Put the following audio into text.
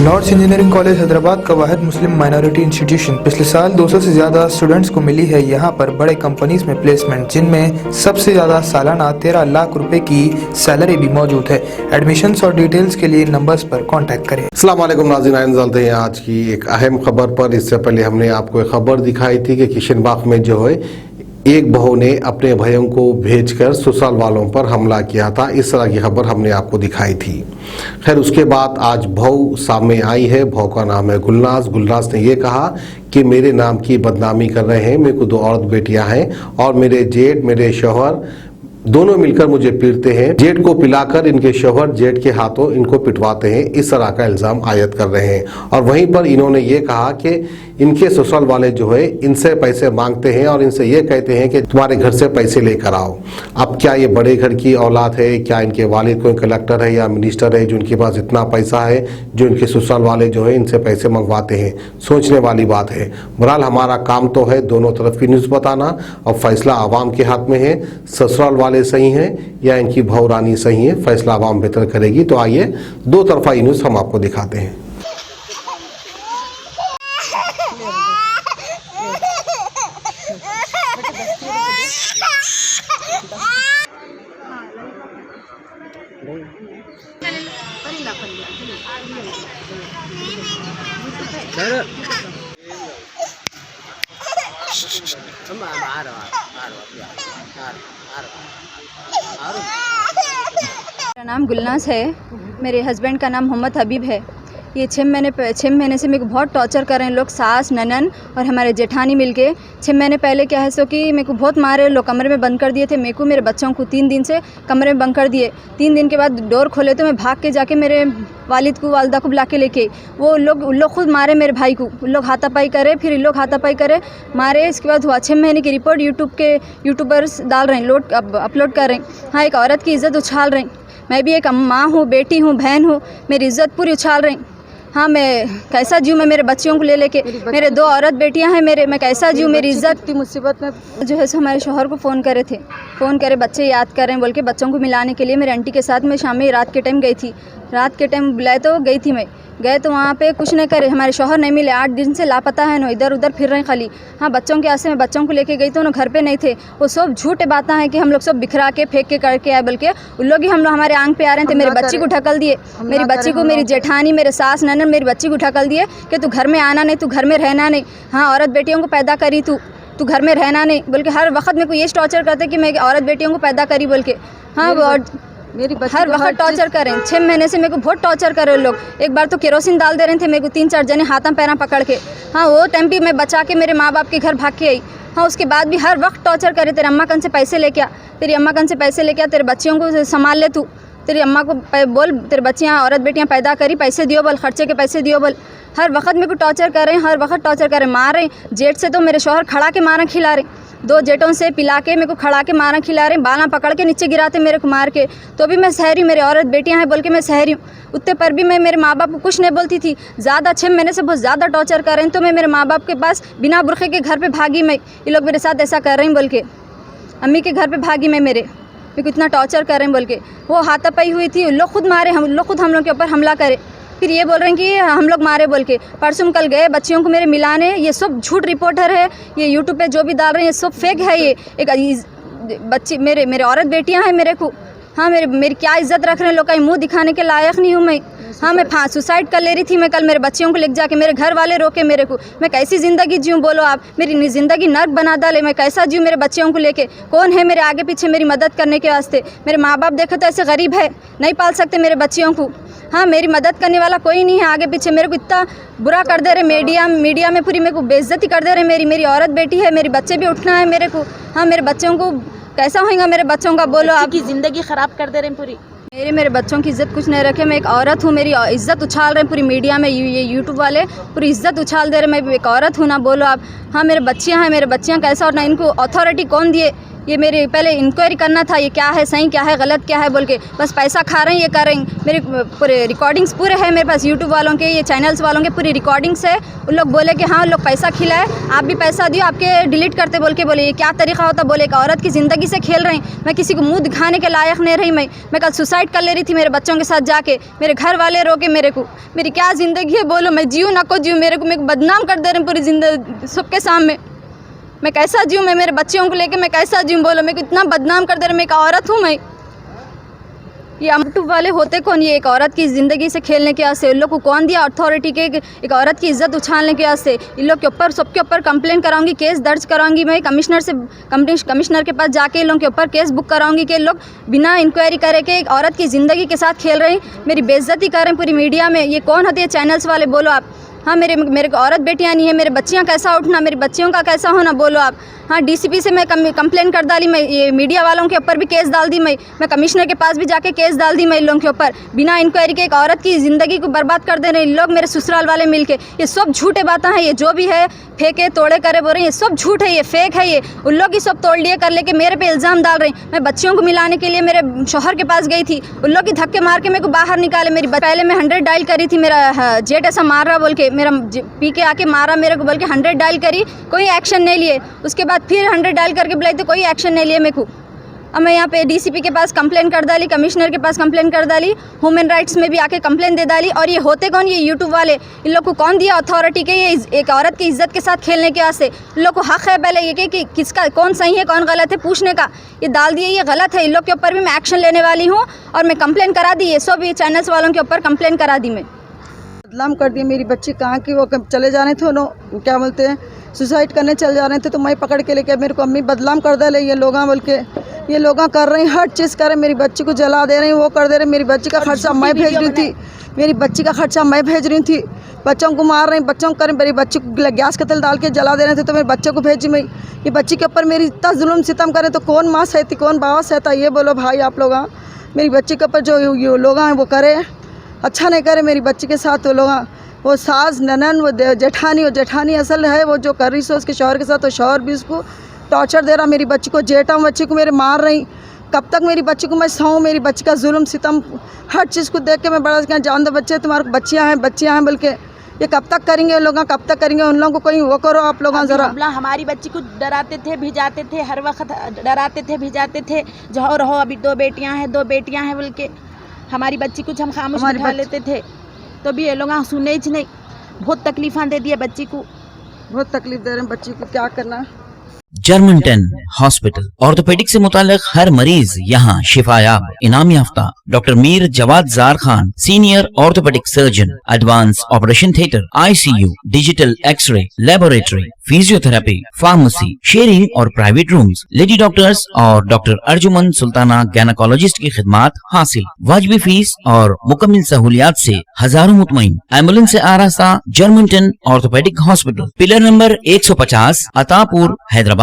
Lord's engineering college Hyderabad का वाहिद मुस्लिम minority institution. पिछले साल 200 से ज्यादा स्टूडेंट्स को मिली है यहाँ पर बड़े कंपनीज में प्लेसमेंट, जिनमें सबसे ज्यादा सालाना 13 लाख रुपए की सैलरी भी मौजूद है। एडमिशन्स और डिटेल्स के लिए नंबर्स पर कांटेक्ट करें। अस्सलाम वालेकुम नाज़रीन, आइए चलते हैं आज की एक अहम खबर पर। इससे पहले हमने आपको एक खबर दिखाई थी कि किशनबाग में जो है एक बहू ने अपने भाइयों को भेजकर ससुराल वालों पर हमला किया था। इस तरह की खबर हमने आपको दिखाई थी। खैर, उसके बाद आज बहू सामने आई है। बहू का नाम है गुलनाज। गुलनाज ने ये कहा कि मेरे नाम की बदनामी कर रहे हैं, मेरे को 2 औरत बेटियां हैं और मेरे जेठ मेरे शौहर दोनों मिलकर मुझे पीटते हैं। जेठ को पिलाकर इनके शौहर जेठ के हाथों इनको पिटवाते हैं, इस तरह का इल्ज़ाम आयद कर रहे हैं। और वहीं पर इन्होंने ये कहा कि इनके ससुराल वाले जो है इनसे पैसे मांगते हैं और इनसे ये कहते हैं कि तुम्हारे घर से पैसे लेकर आओ। अब क्या ये बड़े घर की औलाद है? क्या इनके वालिद कोई कलेक्टर है या मिनिस्टर है जो इनके पास इतना पैसा है जो इनके ससुराल वाले जो है इनसे पैसे मंगवाते हैं? सोचने वाली बात है। बहरहाल हमारा काम तो है दोनों तरफ की न्यूज़ बताना और फैसला आवाम के हाथ में है। ससुराल वाले सही हैं या इनकी बहू रानी सही है, फैसला आवाम बेहतर करेगी। तो आइए 2 तरफा ये न्यूज़ हम आपको दिखाते हैं। मेरा नाम गुलनाज है। मेरे हस्बैंड का नाम मोहम्मद हबीब है। ये 6 महीने से मेरे को बहुत टॉर्चर कर रहे हैं लोग, सास ननन और हमारे जेठानी मिलके। 6 महीने पहले क्या है सो कि मेरे को बहुत मारे लोग, कमरे में बंद कर दिए थे मेरे को, मेरे बच्चों को 3 दिन से कमरे में बंद कर दिए। 3 दिन के बाद डोर खोले तो मैं भाग के जाके मेरे वालिद को वालदा को बुला के लेके वो उन लोग खुद मारे मेरे भाई को। उन लोग हाथापाई करे, फिर इन लोग हाथापाई करे मारे। इसके बाद हुआ 6 महीने की रिपोर्ट यूट्यूबर्स डाल रहे हैं, अपलोड कर रहे हैं। हाँ, एक औरत की इज़्ज़त उछाल रहे हैं। मैं भी एक माँ हूँ, बेटी हूँ, बहन हूँ, मेरी इज़्ज़त पूरी उछाल रही। हाँ, मैं कैसा जीऊँ? मैं मेरे बच्चियों को ले लेके, मेरे 2 औरत बेटियां हैं मेरे, मैं कैसा जीऊँ? मेरी इज़्ज़त की मुसीबत में जो है सो हमारे शौहर को फ़ोन करे थे, फ़ोन करे बच्चे याद कर रहे हैं बोल के बच्चों को मिलाने के लिए मेरे आंटी के साथ मैं शाम में रात के टाइम गई थी। रात के टाइम बुलाए तो गई थी मैं, गए तो वहाँ पे कुछ नहीं करे, हमारे शौहर नहीं मिले। 8 दिन से लापता है, ना इधर उधर फिर रहे हैं खाली। हाँ, बच्चों के आसे मैं बच्चों को लेके गई तो उन्होंने घर पे नहीं थे। वो सब झूठे बातें हैं कि हम लोग सब बिखरा के फेंक के करके आए, बल्कि उन लोग ही हमारे आंग पे आ रहे थे। मेरे बच्ची को ढकल दिए, मेरी बच्ची को, मेरी जेठानी, मेरे सास ननन मेरी बच्ची को ढकल दिए कि तू घर में आना नहीं, तू घर में रहना नहीं। हाँ, औरत बेटियों को पैदा करी तू घर में रहना नहीं, बल्कि हर वक्त मेरे को ये टॉर्चर करते कि मैं औरत बेटियों को पैदा करी बोल के। हाँ, मेरी हर वक्त टॉर्चर करें। 6 महीने से मेरे को बहुत टॉर्चर करे लोग। एक बार तो केरोसिन डाल दे रहे थे मेरे को, 3-4 जने हाथों पैरों पकड़ के। हाँ, वो टाइम भी मैं बचा के मेरे माँ बाप के घर भाग के आई। हाँ, उसके बाद भी हर वक्त टॉर्चर करे। तेरे अम्मा कन से पैसे लेके आ, तेरी अम्मा कन से पैसे लेके आ, तेरे बच्चियों को संभाल ले तू, तेरी अम्मा को बोल तेरे बच्चियाँ औरत बेटियाँ पैदा करी, पैसे दियो बोल, खर्चे के पैसे दियो बोल। हर वक्त मेरे को टॉर्चर कर रहे हैं, हर वक्त टॉर्चर कर रहे हैं, मार रहे हैं। जेठ से तो मेरे शौहर खड़ा के मारा खिला रहे, 2 जेठों से पिला के मेरे को खड़ा के मारा खिला रहे, बाला पकड़ के नीचे गिराते मेरे को मार के। तो भी मैं सह रही हूँ, मेरी औरत बेटियां हैं बोल के मैं सह रही हूँ। उतने पर भी मैं मेरे माँ बाप को कुछ नहीं बोलती थी। ज़्यादा 6 महीने से बहुत ज़्यादा टॉर्चर कर रहे हैं। तो मैं मेरे माँ बाप के पास बिना बुरखे के घर पर भागी। मैं ये लोग मेरे साथ ऐसा कर रहे हैं बोल के, अम्मी के घर पर भागी मैं, मेरे को इतना टॉर्चर कर रहे हैं बोल के। वो हाथापाई हुई थी, उन लोग खुद मारे, हम लोग के ऊपर हमला करे, फिर ये बोल रहे हैं कि हम लोग मारे बोल के। परसों कल गए बच्चियों को मेरे मिलाने, ये सब झूठ रिपोर्टर है। ये यूट्यूब पे जो भी डाल रहे हैं ये सब फेक है। ये एक बच्ची मेरे औरत बेटियां हैं मेरे को। हाँ, मेरी क्या इज्जत रख रहे हैं लोग, कहीं मुंह दिखाने के लायक नहीं हूँ मैं। हाँ, मैं सुसाइड कर ले रही थी मैं कल, मेरे बच्चियों को लेके जाके, मेरे घर वाले रोके मेरे को। मैं कैसी ज़िंदगी जीऊँ बोलो आप? मेरी ज़िंदगी नर्क बना डाले। मैं कैसा जीऊँ मेरे बच्चियों को लेके? कौन है मेरे आगे पीछे मेरी मदद करने के वास्ते? मेरे माँ बाप देखे तो ऐसे गरीब है, नहीं पाल सकते मेरे बच्चियों को। हाँ, मेरी मदद करने वाला कोई नहीं है आगे पीछे। मेरे को इतना बुरा कर दे रहे मीडिया में, पूरी मेरे को बेइज्जती कर दे रहे। मेरी औरत बेटी है, मेरे बच्चे भी उठना है मेरे को। हाँ, मेरे बच्चों को कैसा होगा मेरे बच्चों का बोलो आप? की ज़िंदगी ख़राब कर दे रहे हैं पूरी। मेरे बच्चों की इज़्ज़त कुछ नहीं रखे। मैं एक औरत हूँ, मेरी इज़्ज़त उछाल रहे हैं पूरी मीडिया में। ये यूट्यूब वाले पूरी इज़्ज़त उछाल दे रहे हैं। मैं एक औरत हूँ ना बोलो आप। हाँ, मेरे बच्चियाँ हैं, मेरे बच्चियाँ कैसा और ना, इनको अथॉरिटी कौन दिए ये मेरे पहले इंक्वायरी करना था, ये क्या है सही, क्या है गलत, क्या है बोल के। बस पैसा खा रहे हैं, ये कर रहे हैं। मेरे पूरे रिकॉर्डिंग्स पूरे हैं मेरे पास, यूट्यूब वालों के, ये चैनल्स वालों के पूरी रिकॉर्डिंग्स है। उन लोग बोले कि हाँ लोग पैसा खिलाए, आप भी पैसा दियो, आपके डिलीट करते बोल के बोले। ये क्या तरीका होता, बोले एक औरत की ज़िंदगी से खेल रहे हैं। मैं किसी को मुंह दिखाने के लायक नहीं रही। मैं कल सुसाइड कर ले रही थी मेरे बच्चों के साथ जाके। मेरे घर वाले रोके मेरे को। मेरी क्या ज़िंदगी है बोलो, मैं जीऊँ ना को जीऊँ। मेरे को बदनाम कर दे रहे हैं पूरी ज़िंदगी सबके सामने। मैं कैसा जीऊँ, मैं मेरे बच्चों को लेके मैं कैसा जीऊँ बोलो। मेरे को इतना बदनाम कर दे रहे। मैं एक औरत हूँ। मैं ये यूट्यूब वाले होते कौन, ये एक औरत की ज़िंदगी से खेलने के वास्ते। उन लोग को कौन दिया अथॉरिटी के एक औरत की इज्जत उछालने के वास्ते। इन लोग के ऊपर सबके ऊपर कंप्लेंट कराऊंगी, केस दर्ज कराऊंगी। मैं कमिश्नर के पास जाके इन लोगों के ऊपर केस बुक कराऊंगी कि लोग बिना इंक्वायरी करे के एक औरत की ज़िंदगी के साथ खेल रहे हैं, मेरी बेइज्जती कर रहे हैं पूरी मीडिया में। ये कौन होते हैं चैनल्स वाले बोलो आप। हाँ मेरे को औरत बेटियाँ नहीं है, मेरे बच्चियाँ कैसा उठना, मेरी बच्चियों का कैसा होना बोलो आप। हाँ डीसीपी से मैं कंप्लेंट कर डाली। मैं ये मीडिया वालों के ऊपर भी केस डाल दी। मैं कमिश्नर के पास भी जाके केस डाल दी। मैं इन लोगों के ऊपर बिना इंक्वायरी के एक औरत की ज़िंदगी को बर्बाद कर दे रहे हैं लोग, मेरे ससुराल वाले मिलके। ये सब झूठे बातें हैं, ये जो भी है फेंके तोड़े करे बोल रहे हैं, ये सब झूठ है, ये फेक है। ये उन लोग ही सब तोड़ लिए कर लेके मेरे पे इल्ज़ाम डाल रहे हैं। मैं बच्चियों को मिलाने के लिए मेरे शौहर के पास गई थी, उन लोग की धक्के मार के मेरे को बाहर निकाले। पहले मैं 100 डायल करी थी, मेरा जेट ऐसा मार रहा बोल के, मेरा पी के आके मारा मेरे को बोल के 100 डायल करी, कोई एक्शन नहीं लिए। उसके बाद फिर 100 डायल करके बुलाई तो कोई एक्शन नहीं लिए मेरे को। अब मैं यहाँ पे डीसीपी के पास कंप्लेन कर डाली, कमिश्नर के पास कंप्लेन कर डाली, ह्यूमन राइट्स में भी आके कंप्लेन दे डाली। और ये होते कौन, ये यूट्यूब वाले। इन लोग को कौन दिया अथॉरिटी के ये एक औरत की इज्जत के साथ खेलने के वास्ते। इन लोग को हक़ है पहले ये कि किसका कौन सही है कौन गलत है पूछने का। ये डाल दिए, ये गलत है। इन लोग के ऊपर भी मैं एक्शन लेने वाली हूँ और मैं कंप्लेन करा दी। ये सब ये चैनल्स वालों के ऊपर कंप्लेन करा दी। मैं बदनाम कर दिए। मेरी बच्ची कहाँ की, वो चले जाने थे, क्या बोलते हैं सुसाइड करने चले जा रहे थे, तो मैं पकड़ के लेके मेरे को अम्मी बदनाम कर दे रही, ये लोग बोल के ये लोग कर रहे हैं, हर चीज़ कर रहे हैं। मेरी बच्ची को जला दे रहे हैं, वो कर दे रहे हैं। मेरी बच्ची का खर्चा मैं भेज रही थी, मेरी बच्ची का खर्चा मैं भेज रही थी। बच्चों को मार रहे हैं, बच्चों को कर रहे हैं। मेरी बच्ची को गैस का तेल डाल के जला दे रहे थे, तो मेरे बच्चे को भेजी मैं। ये बच्ची के ऊपर मेरी इतना जुल्म सितम करे तो कौन माँ सहती, कौन बाबा सहता, ये बोलो भाई आप लोग। मेरी बच्ची के ऊपर जो लोग हैं वो करे, अच्छा नहीं करे मेरी बच्ची के साथ। वो लोग वो सास ननन वो जेठानी असल है, वो जो कर रही है उसके शौहर के साथ, तो शौहर भी उसको टॉर्चर दे रहा। मेरी बच्ची को जेठा बच्ची को मेरे मार रही। कब तक मेरी बच्ची को मैं सहूँ, मेरी बच्ची का जुल्म सितम हर चीज़ को देख के मैं बड़ा जान दो बच्चे तुम्हारे बच्चियाँ हैं बोल के। ये कब तक करेंगे लोग, कब तक करेंगे उन लोगों को। कोई वो करो आप लोग ज़रा। हमारी बच्ची को डराते थे, भिजाते थे, हर वक्त डराते थे, भिजाते थे। जो रहो अभी 2 बेटियां हैं बोल के हमारी बच्ची कुछ हम खामोश बिठा लेते थे, तो भी ये लोग सुने ही नहीं। बहुत तकलीफ़ां दे दिया बच्ची को, बहुत तकलीफ दे रहे हैं बच्ची को, क्या करना। जर्मनटन हॉस्पिटल ऑर्थोपेडिक से मुताल्लिक हर मरीज यहाँ शिफायाब। इनाम याफ्ता doctor Mir Jawad Zar Khan, senior orthopaedic surgeon, advance operation theatre, ICU, digital xray, laboratory, physiotherapy, pharmacy, sharing और प्राइवेट रूम्स, लेडी डॉक्टर्स और डॉक्टर अर्जुमन सुल्ताना गैनकोलॉजिस्ट की खिदमात हासिल। वाजिबी फीस और मुकम्मल सहूलियात से हजारों मुतमईन। एम्बुलेंस से आरास्ता Germanten orthopaedic hospital, pillar number 150, Attapur, Hyderabad.